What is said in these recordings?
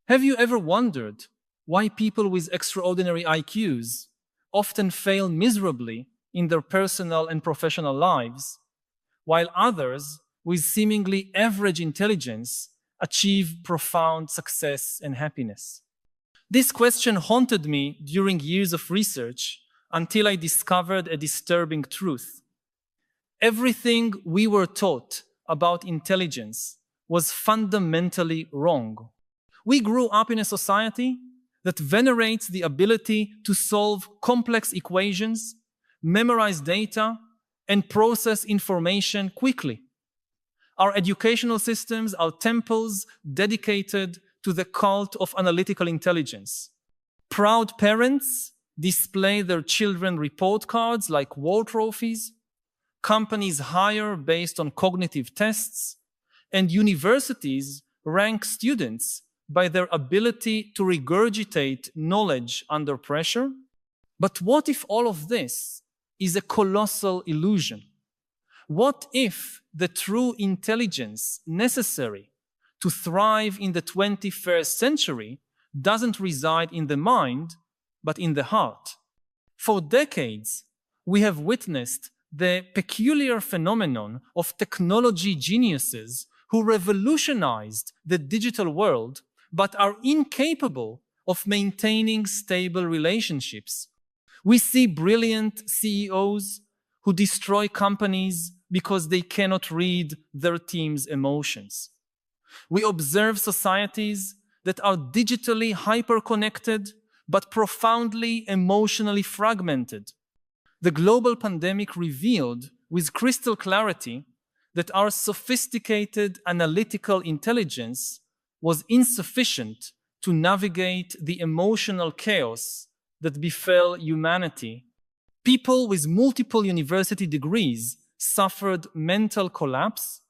Have you ever wondered why people with extraordinary IQs often fail miserably in their personal and professional lives, while others with seemingly average intelligence achieve profound success and happiness? This question haunted me during years of research until I discovered a disturbing truth. Everything we were taught about intelligence was fundamentally wrong. We grew up in a society that venerates the ability to solve complex equations, memorize data, and process information quickly. Our educational systems are temples dedicated to the cult of analytical intelligence. Proud parents display their children report cards like war trophies. Companies hire based on cognitive tests, and universities rank students by their ability to regurgitate knowledge under pressure. But what if all of this is a colossal illusion? What if the true intelligence necessary to thrive in the 21st century doesn't reside in the mind, but in the heart? For decades, we have witnessed the peculiar phenomenon of technology geniuses who revolutionized the digital world but are incapable of maintaining stable relationships. We see brilliant CEOs who destroy companies because they cannot read their team's emotions. We observe societies that are digitally hyper-connected but profoundly emotionally fragmented. The global pandemic revealed with crystal clarity that our sophisticated analytical intelligence was insufficient to navigate the emotional chaos that befell humanity. People with multiple university degrees suffered mental collapse,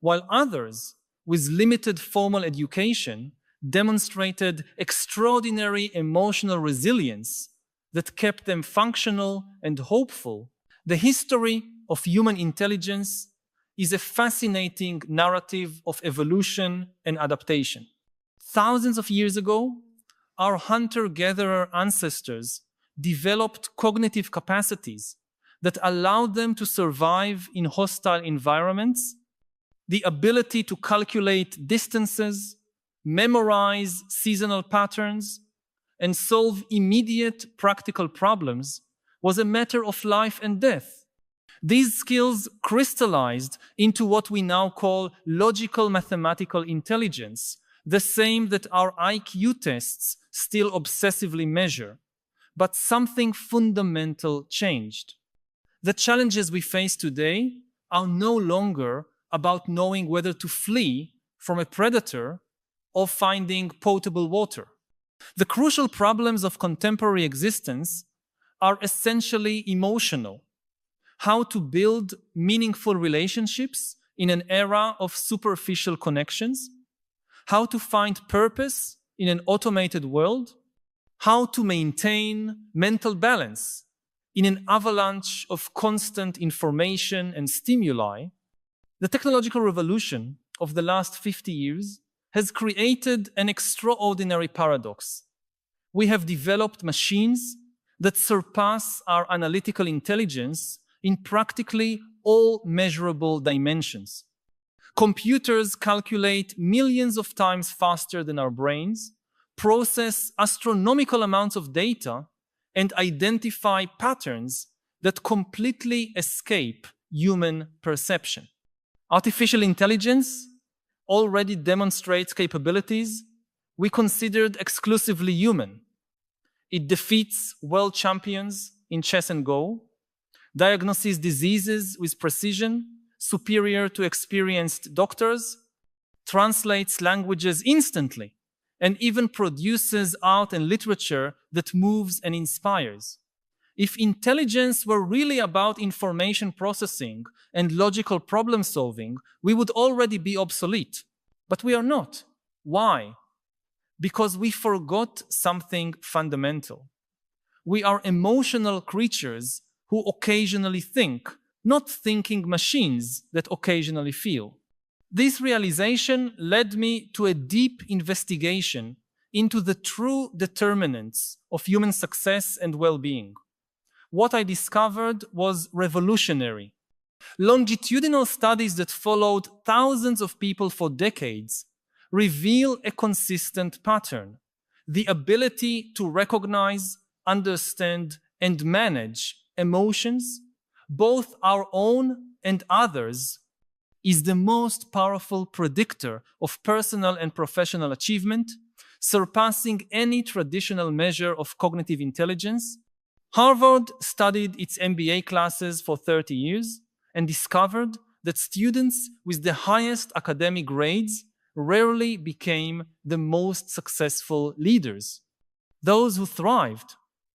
while others with limited formal education demonstrated extraordinary emotional resilience that kept them functional and hopeful. The history of human intelligence is a fascinating narrative of evolution and adaptation. Thousands of years ago, our hunter-gatherer ancestors developed cognitive capacities that allowed them to survive in hostile environments. The ability to calculate distances, memorize seasonal patterns, and solve immediate practical problems was a matter of life and death. These skills crystallized into what we now call logical mathematical intelligence, the same that our IQ tests still obsessively measure. But something fundamental changed. The challenges we face today are no longer about knowing whether to flee from a predator or finding potable water. The crucial problems of contemporary existence are essentially emotional. How to build meaningful relationships in an era of superficial connections, how to find purpose in an automated world, how to maintain mental balance in an avalanche of constant information and stimuli. The technological revolution of the last 50 years has created an extraordinary paradox. We have developed machines that surpass our analytical intelligence in practically all measurable dimensions. Computers calculate millions of times faster than our brains, process astronomical amounts of data, and identify patterns that completely escape human perception. Artificial intelligence already demonstrates capabilities we considered exclusively human. It defeats world champions in chess and Go, diagnoses diseases with precision superior to experienced doctors, translates languages instantly, and even produces art and literature that moves and inspires. If intelligence were really about information processing and logical problem solving, we would already be obsolete. But we are not. Why? Because we forgot something fundamental. We are emotional creatures who occasionally think, not thinking machines that occasionally feel. This realization led me to a deep investigation into the true determinants of human success and well-being. What I discovered was revolutionary. Longitudinal studies that followed thousands of people for decades reveal a consistent pattern: the ability to recognize, understand, and manage emotions, both our own and others, is the most powerful predictor of personal and professional achievement, surpassing any traditional measure of cognitive intelligence. Harvard studied its MBA classes for 30 years and discovered that students with the highest academic grades rarely became the most successful leaders. Those who thrived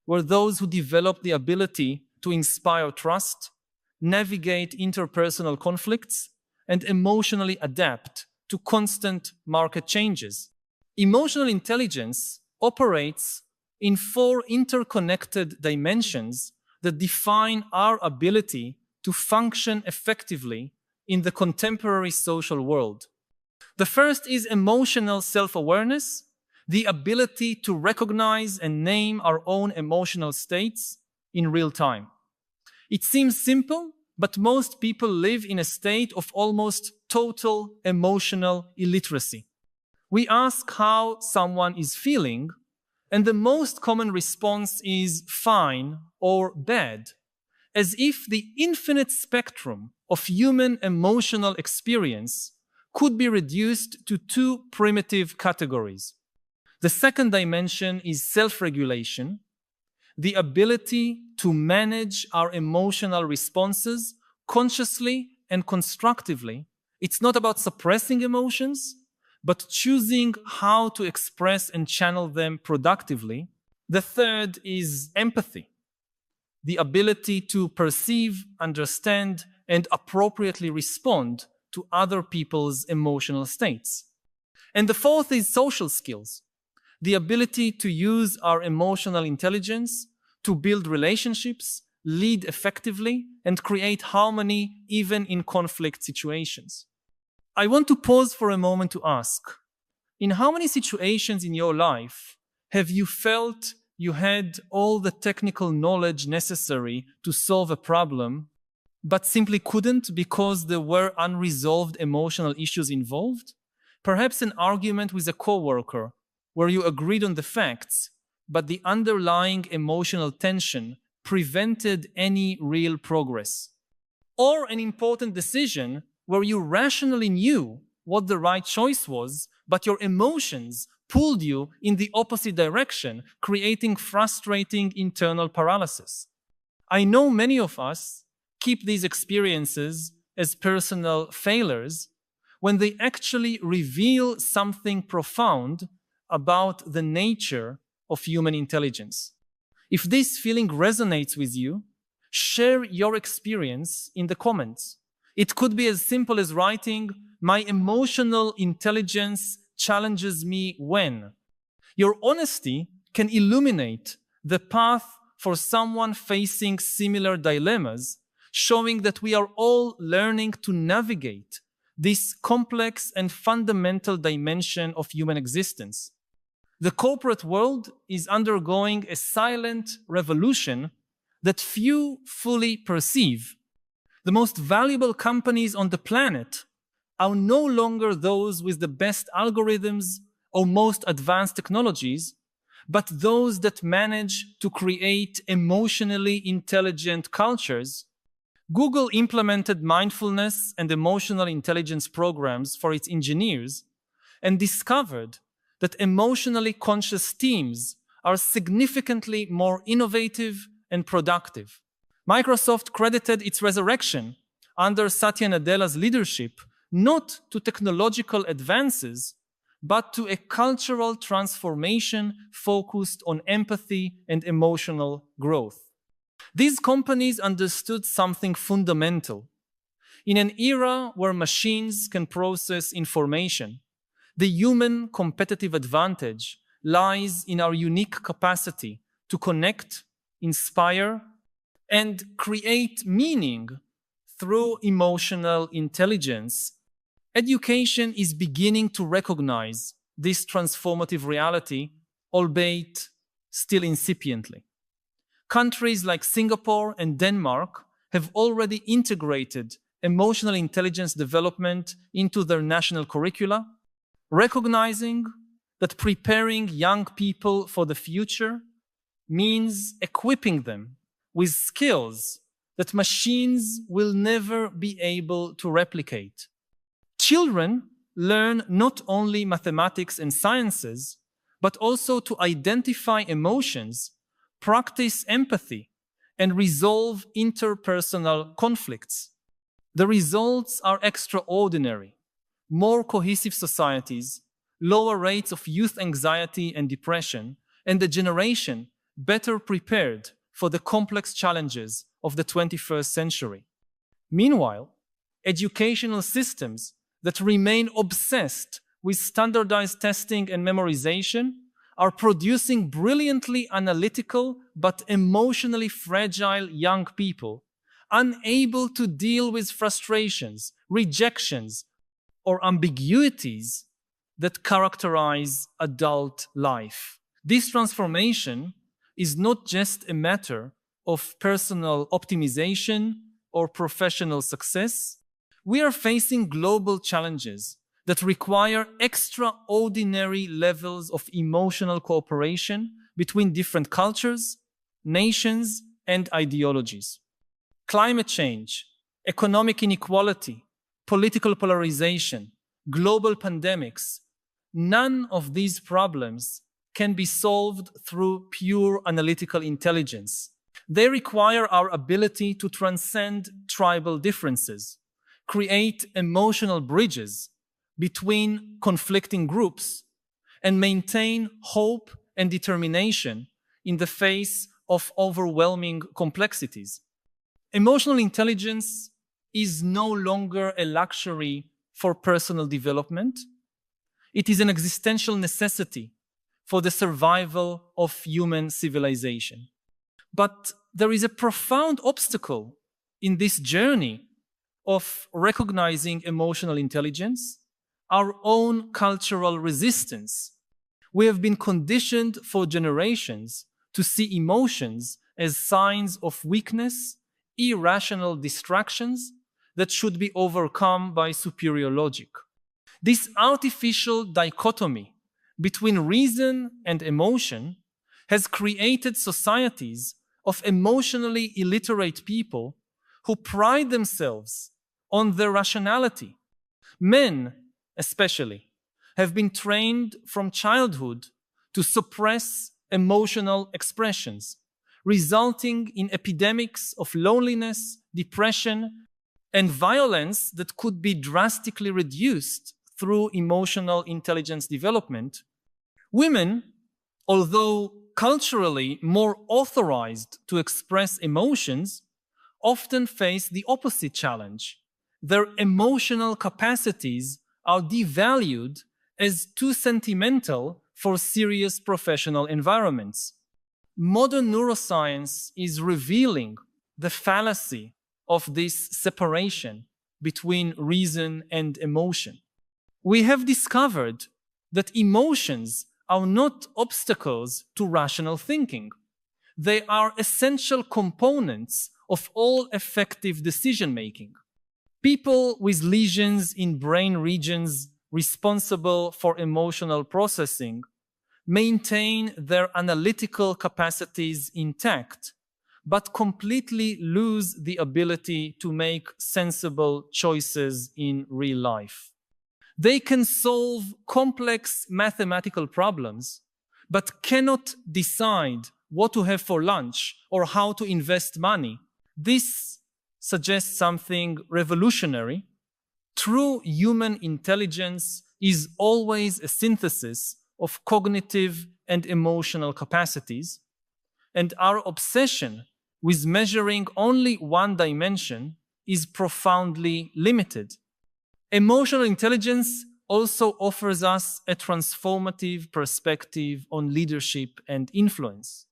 were those who developed the ability to inspire trust, navigate interpersonal conflicts, and emotionally adapt to constant market changes. Emotional intelligence operates in 4 interconnected dimensions that define our ability to function effectively in the contemporary social world. The first is emotional self-awareness, the ability to recognize and name our own emotional states in real time. It seems simple, but most people live in a state of almost total emotional illiteracy. We ask how someone is feeling, and the most common response is fine or bad, as if the infinite spectrum of human emotional experience could be reduced to 2 primitive categories. The second dimension is self-regulation, the ability to manage our emotional responses consciously and constructively. It's not about suppressing emotions, but choosing how to express and channel them productively. The third is empathy, the ability to perceive, understand, and appropriately respond to other people's emotional states. And the fourth is social skills, the ability to use our emotional intelligence to build relationships, lead effectively, and create harmony even in conflict situations. I want to pause for a moment to ask, in how many situations in your life have you felt you had all the technical knowledge necessary to solve a problem, but simply couldn't because there were unresolved emotional issues involved? Perhaps an argument with a coworker where you agreed on the facts, but the underlying emotional tension prevented any real progress. Or an important decision where you rationally knew what the right choice was, but your emotions pulled you in the opposite direction, creating frustrating internal paralysis. I know many of us keep these experiences as personal failures when they actually reveal something profound about the nature of human intelligence. If this feeling resonates with you, share your experience in the comments. It could be as simple as writing, "My emotional intelligence challenges me when." Your honesty can illuminate the path for someone facing similar dilemmas, showing that we are all learning to navigate this complex and fundamental dimension of human existence. The corporate world is undergoing a silent revolution that few fully perceive. The most valuable companies on the planet are no longer those with the best algorithms or most advanced technologies, but those that manage to create emotionally intelligent cultures. Google implemented mindfulness and emotional intelligence programs for its engineers and discovered that emotionally conscious teams are significantly more innovative and productive. Microsoft credited its resurrection under Satya Nadella's leadership not to technological advances, but to a cultural transformation focused on empathy and emotional growth. These companies understood something fundamental. In an era where machines can process information, the human competitive advantage lies in our unique capacity to connect, inspire, and create meaning through emotional intelligence. Education is beginning to recognize this transformative reality, albeit still incipiently. Countries like Singapore and Denmark have already integrated emotional intelligence development into their national curricula, recognizing that preparing young people for the future means equipping them with skills that machines will never be able to replicate. Children learn not only mathematics and sciences, but also to identify emotions, practice empathy, and resolve interpersonal conflicts. The results are extraordinary. More cohesive societies, lower rates of youth anxiety and depression, and a generation better prepared for the complex challenges of the 21st century. Meanwhile, educational systems that remain obsessed with standardized testing and memorization are producing brilliantly analytical but emotionally fragile young people, unable to deal with frustrations, rejections, or ambiguities that characterize adult life. This transformation is not just a matter of personal optimization or professional success. We are facing global challenges that require extraordinary levels of emotional cooperation between different cultures, nations, and ideologies. Climate change, economic inequality, political polarization, global pandemics, none of these problems can be solved through pure analytical intelligence. They require our ability to transcend tribal differences, create emotional bridges between conflicting groups, and maintain hope and determination in the face of overwhelming complexities. Emotional intelligence is no longer a luxury for personal development. It is an existential necessity for the survival of human civilization. But there is a profound obstacle in this journey of recognizing emotional intelligence: our own cultural resistance. We have been conditioned for generations to see emotions as signs of weakness, irrational distractions that should be overcome by superior logic. This artificial dichotomy between reason and emotion has created societies of emotionally illiterate people who pride themselves on their rationality. Men, especially, have been trained from childhood to suppress emotional expressions, resulting in epidemics of loneliness, depression, and violence that could be drastically reduced through emotional intelligence development. Women, although culturally more authorized to express emotions, often face the opposite challenge. Their emotional capacities are devalued as too sentimental for serious professional environments. Modern neuroscience is revealing the fallacy of this separation between reason and emotion. We have discovered that emotions are not obstacles to rational thinking. They are essential components of all effective decision-making. People with lesions in brain regions responsible for emotional processing maintain their analytical capacities intact, but completely lose the ability to make sensible choices in real life. They can solve complex mathematical problems, but cannot decide what to have for lunch or how to invest money. This suggests something revolutionary. True human intelligence is always a synthesis of cognitive and emotional capacities, and our obsession with measuring only one dimension is profoundly limited. Emotional intelligence also offers us a transformative perspective on leadership and influence.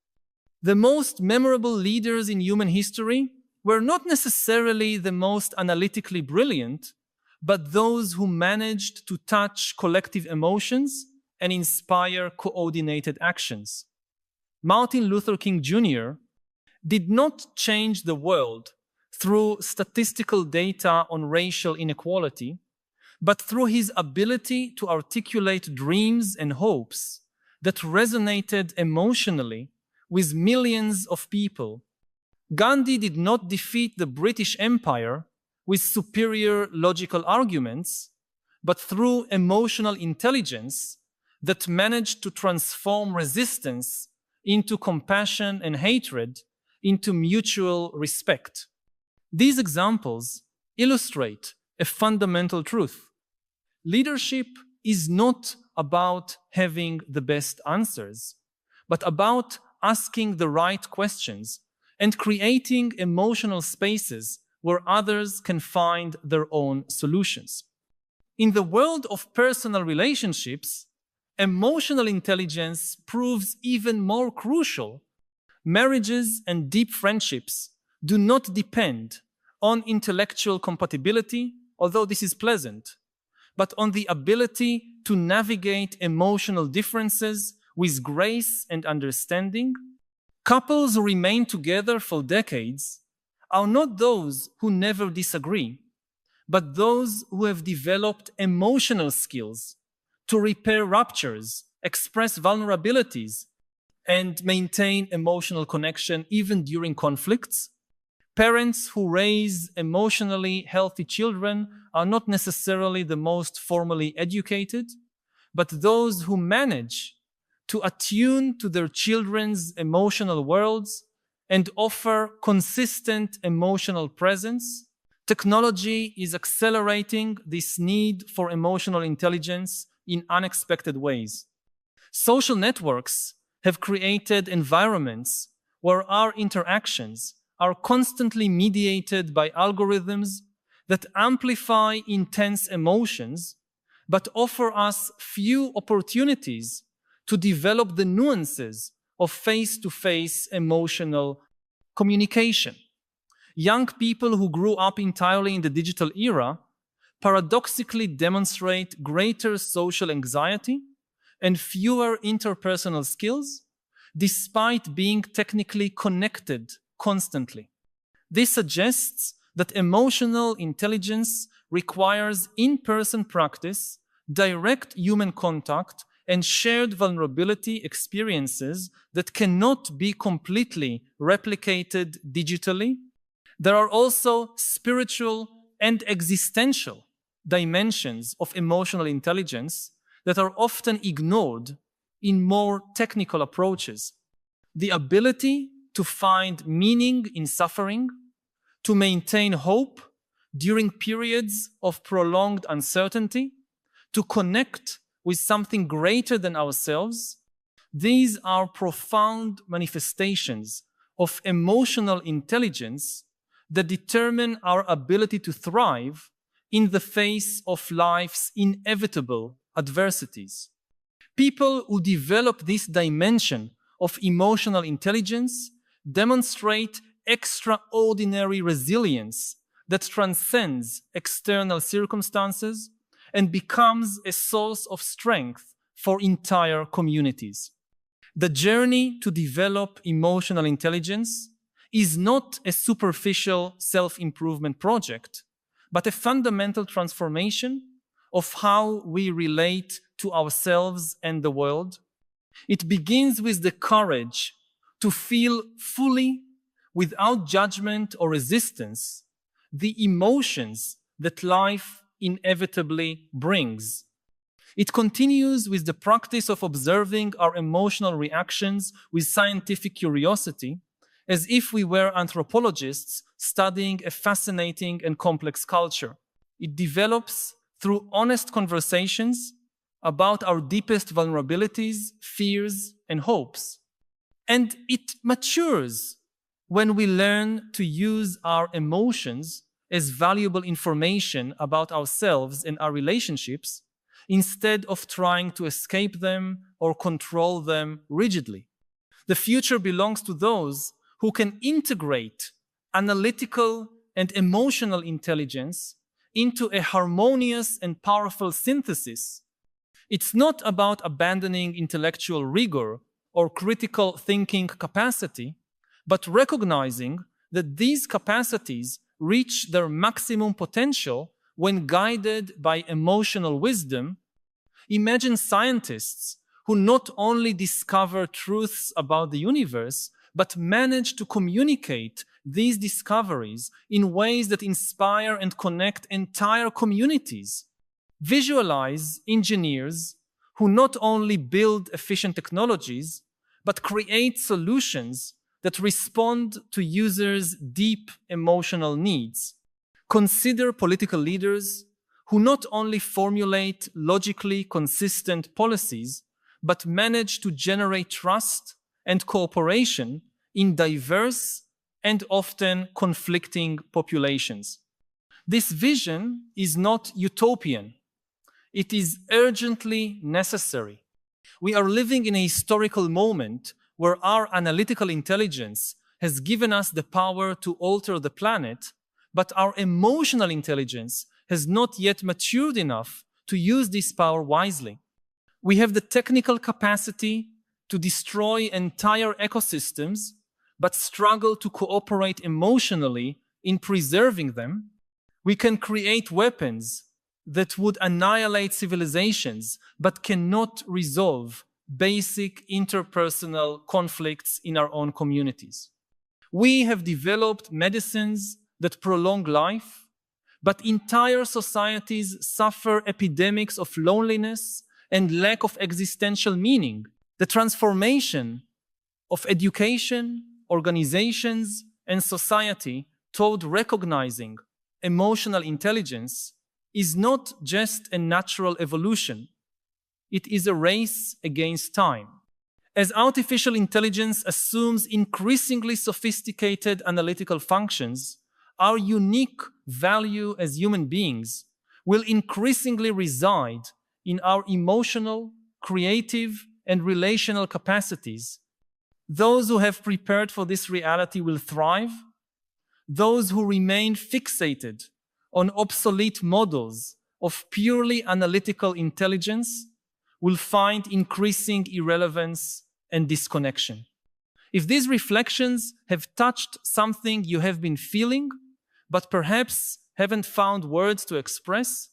The most memorable leaders in human history were not necessarily the most analytically brilliant, but those who managed to touch collective emotions and inspire coordinated actions. Martin Luther King Jr. did not change the world through statistical data on racial inequality, but through his ability to articulate dreams and hopes that resonated emotionally with millions of people. Gandhi did not defeat the British Empire with superior logical arguments, but through emotional intelligence that managed to transform resistance into compassion and hatred into mutual respect. These examples illustrate a fundamental truth. Leadership is not about having the best answers, but about asking the right questions and creating emotional spaces where others can find their own solutions. In the world of personal relationships, emotional intelligence proves even more crucial. Marriages and deep friendships do not depend on intellectual compatibility, although this is pleasant, but on the ability to navigate emotional differences with grace and understanding. Couples who remain together for decades are not those who never disagree, but those who have developed emotional skills to repair ruptures, express vulnerabilities, and maintain emotional connection even during conflicts. Parents who raise emotionally healthy children are not necessarily the most formally educated, but those who manage to attune to their children's emotional worlds and offer consistent emotional presence. Technology is accelerating this need for emotional intelligence in unexpected ways. Social networks have created environments where our interactions are constantly mediated by algorithms that amplify intense emotions, but offer us few opportunities to develop the nuances of face-to-face emotional communication. Young people who grew up entirely in the digital era paradoxically demonstrate greater social anxiety and fewer interpersonal skills, despite being technically connected constantly. This suggests that emotional intelligence requires in-person practice, direct human contact, and shared vulnerability experiences that cannot be completely replicated digitally. There are also spiritual and existential dimensions of emotional intelligence that are often ignored in more technical approaches. The ability to find meaning in suffering, to maintain hope during periods of prolonged uncertainty, to connect with something greater than ourselves. These are profound manifestations of emotional intelligence that determine our ability to thrive in the face of life's inevitable adversities. People who develop this dimension of emotional intelligence demonstrate extraordinary resilience that transcends external circumstances and becomes a source of strength for entire communities. The journey to develop emotional intelligence is not a superficial self-improvement project, but a fundamental transformation of how we relate to ourselves and the world. It begins with the courage to feel fully, without judgment or resistance, the emotions that life inevitably brings. It continues with the practice of observing our emotional reactions with scientific curiosity, as if we were anthropologists studying a fascinating and complex culture. It develops through honest conversations about our deepest vulnerabilities, fears, and hopes. And it matures when we learn to use our emotions as valuable information about ourselves and our relationships, instead of trying to escape them or control them rigidly. The future belongs to those who can integrate analytical and emotional intelligence into a harmonious and powerful synthesis It's not about abandoning intellectual rigor or critical thinking capacity, but recognizing that these capacities reach their maximum potential when guided by emotional wisdom. Imagine scientists who not only discover truths about the universe, but manage to communicate these discoveries in ways that inspire and connect entire communities. Visualize engineers who not only build efficient technologies, but create solutions that respond to users' deep emotional needs. Consider political leaders who not only formulate logically consistent policies, but manage to generate trust and cooperation in diverse and often conflicting populations. This vision is not utopian. It is urgently necessary. We are living in a historical moment where our analytical intelligence has given us the power to alter the planet, but our emotional intelligence has not yet matured enough to use this power wisely. We have the technical capacity to destroy entire ecosystems, but struggle to cooperate emotionally in preserving them. We can create weapons that would annihilate civilizations, but cannot resolve basic interpersonal conflicts in our own communities. We have developed medicines that prolong life, but entire societies suffer epidemics of loneliness and lack of existential meaning. The transformation of education, organizations, and society toward recognizing emotional intelligence is not just a natural evolution. It is a race against time. As artificial intelligence assumes increasingly sophisticated analytical functions, our unique value as human beings will increasingly reside in our emotional, creative, and relational capacities. Those who have prepared for this reality will thrive. Those who remain fixated on obsolete models of purely analytical intelligence will find increasing irrelevance and disconnection. If these reflections have touched something you have been feeling, but perhaps haven't found words to express,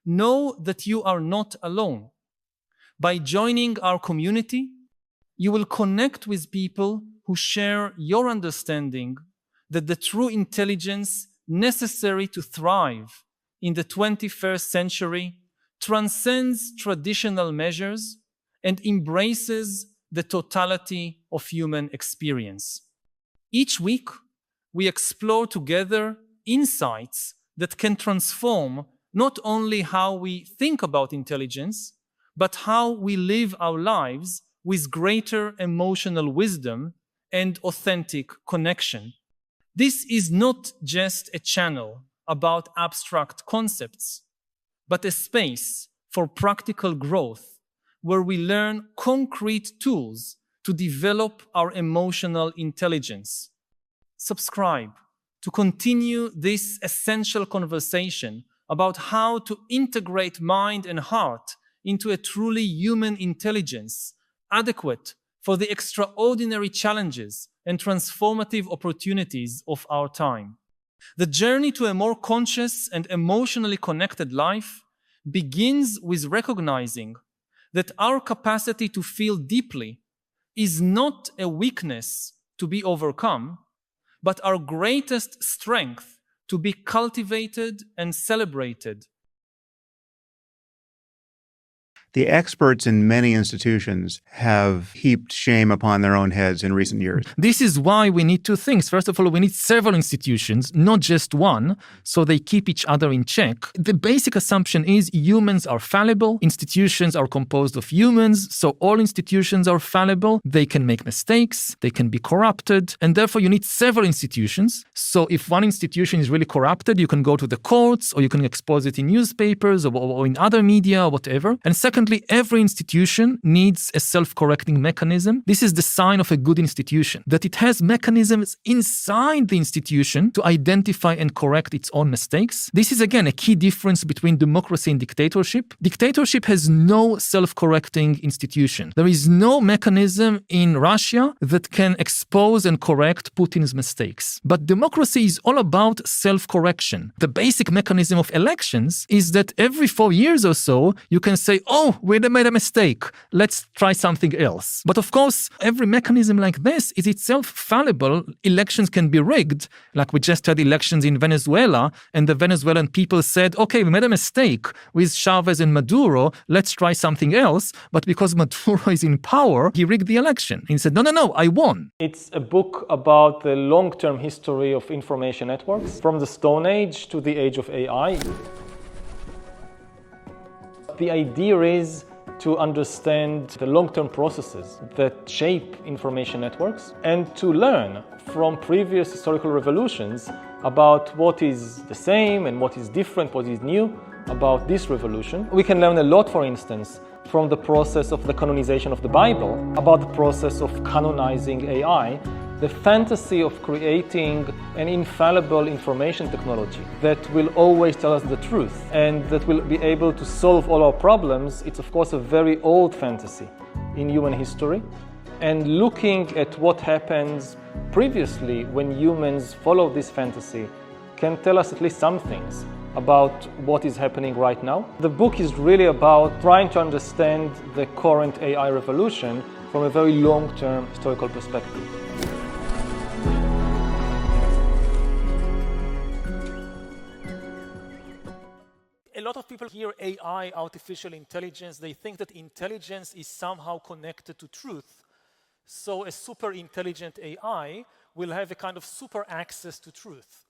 know that you are not alone. By joining our community, you will connect with people who share your understanding that the true intelligence necessary to thrive in the 21st century transcends traditional measures and embraces the totality of human experience. Each week, we explore together insights that can transform not only how we think about intelligence, but how we live our lives with greater emotional wisdom and authentic connection. This is not just a channel about abstract concepts, but a space for practical growth where we learn concrete tools to develop our emotional intelligence. Subscribe to continue this essential conversation about how to integrate mind and heart into a truly human intelligence, adequate for the extraordinary challenges and transformative opportunities of our time. The journey to a more conscious and emotionally connected life begins with recognizing that our capacity to feel deeply is not a weakness to be overcome, but our greatest strength to be cultivated and celebrated. The experts in many institutions have heaped shame upon their own heads in recent years. This is why we need two things. First of all, we need several institutions, not just one, so they keep each other in check. The basic assumption is humans are fallible. Institutions are composed of humans, so all institutions are fallible. They can make mistakes, they can be corrupted, and therefore you need several institutions. So if one institution is really corrupted, you can go to the courts, or you can expose it in newspapers or in other media or whatever. And second Secondly, every institution needs a self-correcting mechanism. This is the sign of a good institution, that it has mechanisms inside the institution to identify and correct its own mistakes. This is, again, a key difference between democracy and dictatorship. Dictatorship has no self-correcting institution. There is no mechanism in Russia that can expose and correct Putin's mistakes. But democracy is all about self-correction. The basic mechanism of elections is that every 4 years or so, you can say, oh, we made a mistake. Let's try something else. But of course, every mechanism like this is itself fallible. Elections can be rigged. Like we just had elections in Venezuela, and the Venezuelan people said, okay, we made a mistake with Chavez and Maduro. Let's try something else. But because Maduro is in power, he rigged the election. He said, no, I won. It's a book about the long-term history of information networks, from the Stone Age to the age of AI. The idea is to understand the long-term processes that shape information networks and to learn from previous historical revolutions about what is the same and what is different, what is new about this revolution. We can learn a lot, for instance, from the process of the canonization of the Bible, about the process of canonizing AI, the fantasy of creating an infallible information technology that will always tell us the truth and that will be able to solve all our problems. It's of course a very old fantasy in human history. And looking at what happens previously when humans follow this fantasy can tell us at least some things about what is happening right now. The book is really about trying to understand the current AI revolution from a very long-term historical perspective. A lot of people hear AI, artificial intelligence, they think that intelligence is somehow connected to truth. So a super intelligent AI will have a kind of super access to truth.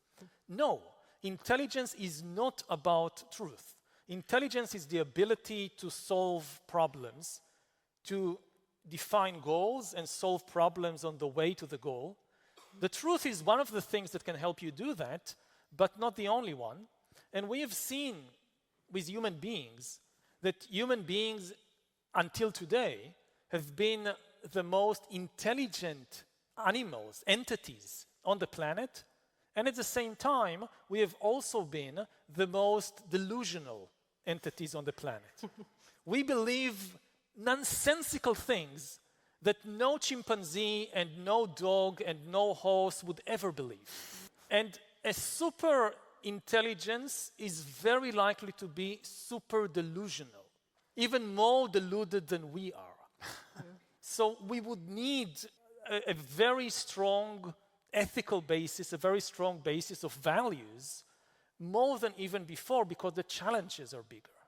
No, intelligence is not about truth. Intelligence is the ability to solve problems, to define goals and solve problems on the way to the goal. The truth is one of the things that can help you do that, but not the only one. And we have seen with human beings that human beings until today have been the most intelligent animals, entities on the planet, and at the same time we have also been the most delusional entities on the planet. We believe nonsensical things that no chimpanzee and no dog and no horse would ever believe. And a super intelligence is very likely to be super delusional, even more deluded than we are. So we would need a very strong ethical basis, a very strong basis of values, more than even before, because the challenges are bigger.